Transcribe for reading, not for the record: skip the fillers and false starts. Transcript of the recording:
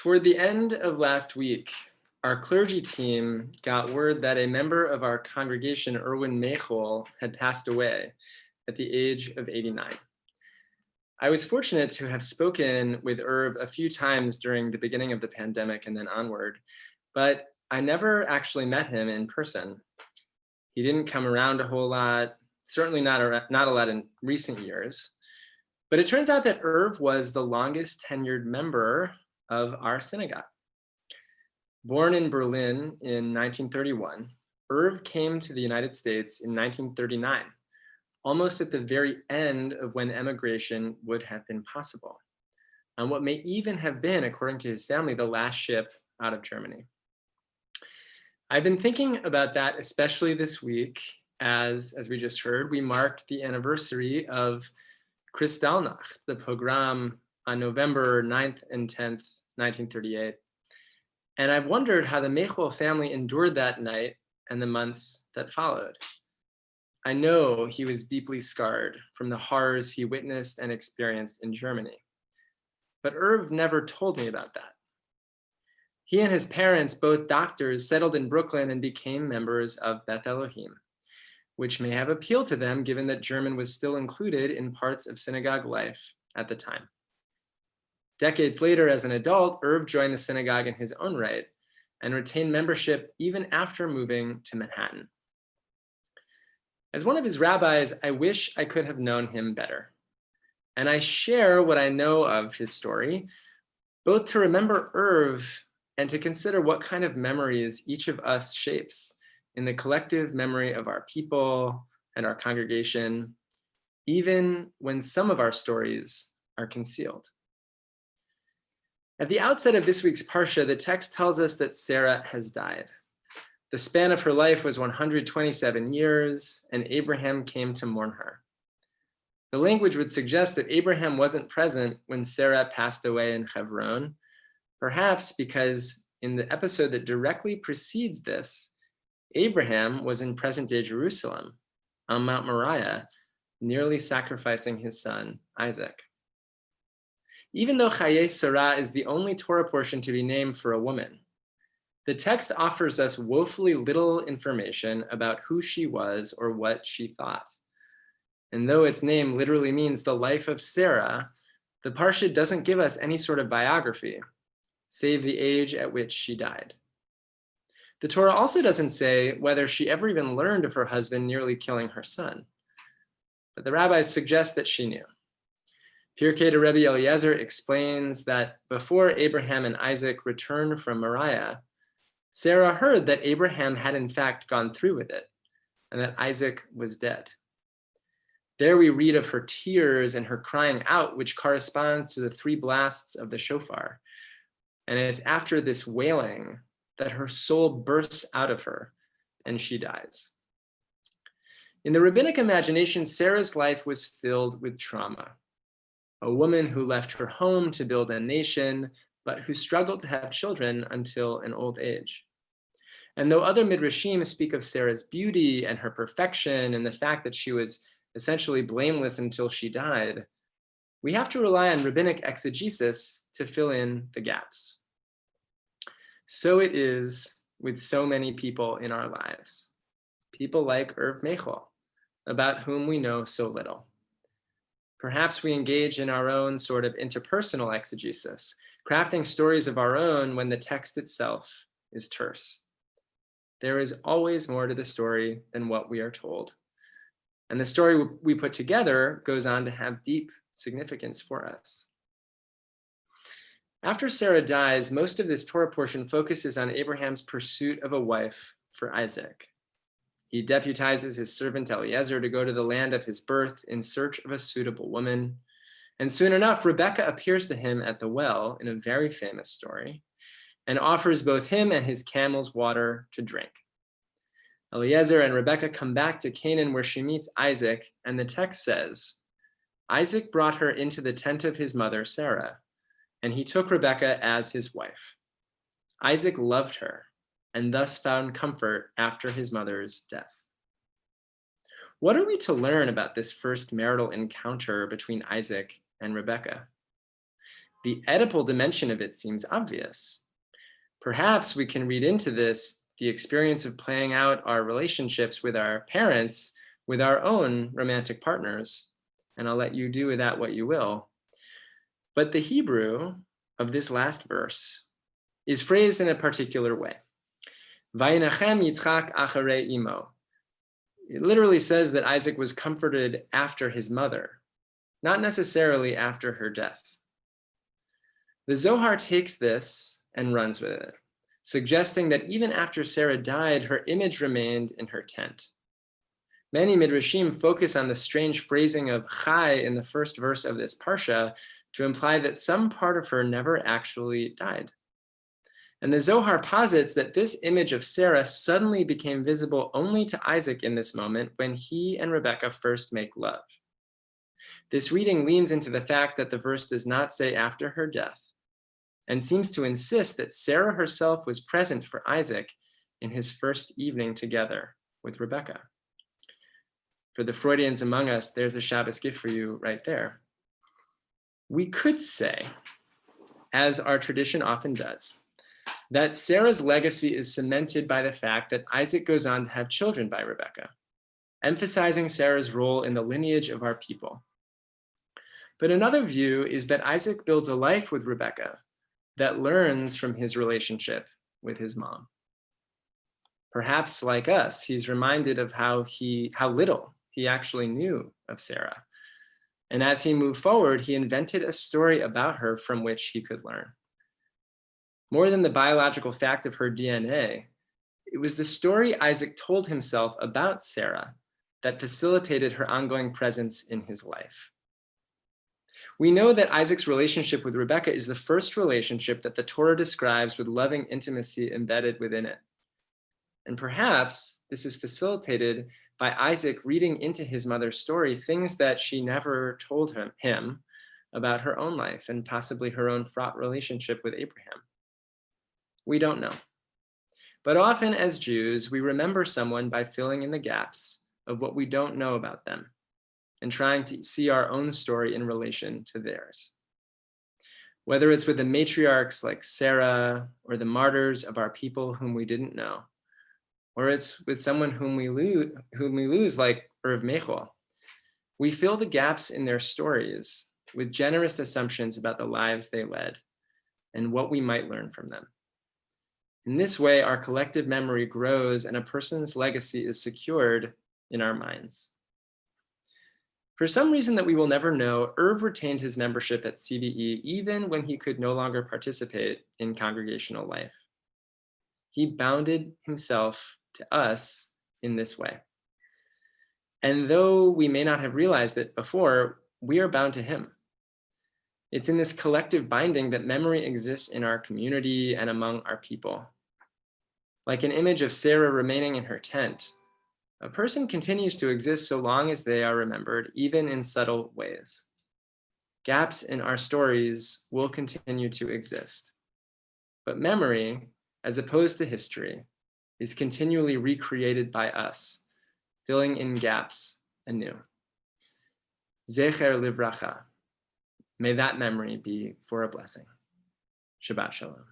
Toward the end of last week, our clergy team got word that a member of our congregation, Erwin Mechol, had passed away at the age of 89. I was fortunate to have spoken with Irv a few times during the beginning of the pandemic and then onward, but I never actually met him in person. He didn't come around a whole lot, certainly not a lot in recent years. But it turns out that Irv was the longest tenured member of our synagogue. Born in Berlin in 1931, Irv came to the United States in 1939, almost at the very end of when emigration would have been possible, on what may even have been, according to his family, the last ship out of Germany. I've been thinking about that, especially this week, as we just heard, we marked the anniversary of Kristallnacht, the pogrom on November 9th and 10th, 1938. And I've wondered how the Mechol family endured that night and the months that followed. I know he was deeply scarred from the horrors he witnessed and experienced in Germany. But Irv never told me about that. He and his parents, both doctors, settled in Brooklyn and became members of Beth Elohim, which may have appealed to them given that German was still included in parts of synagogue life at the time. Decades later, as an adult, Irv joined the synagogue in his own right and retained membership even after moving to Manhattan. As one of his rabbis, I wish I could have known him better. And I share what I know of his story, both to remember Irv and to consider what kind of memories each of us shapes in the collective memory of our people and our congregation, even when some of our stories are concealed. At the outset of this week's Parsha, the text tells us that Sarah has died. The span of her life was 127 years, and Abraham came to mourn her. The language would suggest that Abraham wasn't present when Sarah passed away in Hebron, perhaps because in the episode that directly precedes this, Abraham was in present-day Jerusalem on Mount Moriah, nearly sacrificing his son, Isaac. Even though Chayei Sarah is the only Torah portion to be named for a woman, the text offers us woefully little information about who she was or what she thought. And though its name literally means the life of Sarah, the Parsha doesn't give us any sort of biography, save the age at which she died. The Torah also doesn't say whether she ever even learned of her husband nearly killing her son, but the rabbis suggest that she knew. Pirkei de Rabbi Eliezer explains that before Abraham and Isaac returned from Moriah, Sarah heard that Abraham had in fact gone through with it and that Isaac was dead. There we read of her tears and her crying out, which corresponds to the 3 blasts of the shofar. And it's after this wailing that her soul bursts out of her and she dies. In the rabbinic imagination, Sarah's life was filled with trauma. A woman who left her home to build a nation, but who struggled to have children until an old age. And though other midrashim speak of Sarah's beauty and her perfection and the fact that she was essentially blameless until she died, we have to rely on rabbinic exegesis to fill in the gaps. So it is with so many people in our lives, people like Irv Mechol, about whom we know so little. Perhaps we engage in our own sort of interpersonal exegesis, crafting stories of our own when the text itself is terse. There is always more to the story than what we are told. And the story we put together goes on to have deep significance for us. After Sarah dies, most of this Torah portion focuses on Abraham's pursuit of a wife for Isaac. He deputizes his servant Eliezer to go to the land of his birth in search of a suitable woman. And soon enough, Rebekah appears to him at the well in a very famous story and offers both him and his camels water to drink. Eliezer and Rebekah come back to Canaan where she meets Isaac, and the text says, Isaac brought her into the tent of his mother, Sarah, and he took Rebekah as his wife. Isaac loved her and thus found comfort after his mother's death. What are we to learn about this first marital encounter between Isaac and Rebekah? The Oedipal dimension of it seems obvious. Perhaps we can read into this the experience of playing out our relationships with our parents, with our own romantic partners, and I'll let you do with that what you will. But the Hebrew of this last verse is phrased in a particular way. Vayinachem Yitzchak acharei imo. It literally says that Isaac was comforted after his mother, not necessarily after her death. The Zohar takes this and runs with it, suggesting that even after Sarah died, her image remained in her tent. Many midrashim focus on the strange phrasing of Chayei in the first verse of this parsha to imply that some part of her never actually died. And the Zohar posits that this image of Sarah suddenly became visible only to Isaac in this moment when he and Rebekah first make love. This reading leans into the fact that the verse does not say after her death, and seems to insist that Sarah herself was present for Isaac in his first evening together with Rebekah. For the Freudians among us, there's a Shabbos gift for you right there. We could say, as our tradition often does, that Sarah's legacy is cemented by the fact that Isaac goes on to have children by Rebekah, emphasizing Sarah's role in the lineage of our people. But another view is that Isaac builds a life with Rebekah that learns from his relationship with his mom. Perhaps like us, he's reminded of how little he actually knew of Sarah. And as he moved forward, he invented a story about her from which he could learn. More than the biological fact of her DNA, it was the story Isaac told himself about Sarah that facilitated her ongoing presence in his life. We know that Isaac's relationship with Rebekah is the first relationship that the Torah describes with loving intimacy embedded within it. And perhaps this is facilitated by Isaac reading into his mother's story things that she never told him about her own life and possibly her own fraught relationship with Abraham. We don't know. But often as Jews, we remember someone by filling in the gaps of what we don't know about them and trying to see our own story in relation to theirs. Whether it's with the matriarchs like Sarah or the martyrs of our people whom we didn't know, or it's with someone whom we lose like Mechol, we fill the gaps in their stories with generous assumptions about the lives they led and what we might learn from them. In this way, our collective memory grows and a person's legacy is secured in our minds. For some reason that we will never know, Irv retained his membership at CVE even when he could no longer participate in congregational life. He bounded himself to us in this way. And though we may not have realized it before, we are bound to him. It's in this collective binding that memory exists in our community and among our people. Like an image of Sarah remaining in her tent, a person continues to exist so long as they are remembered, even in subtle ways. Gaps in our stories will continue to exist. But memory, as opposed to history, is continually recreated by us, filling in gaps anew. Zecher livracha. May that memory be for a blessing. Shabbat shalom.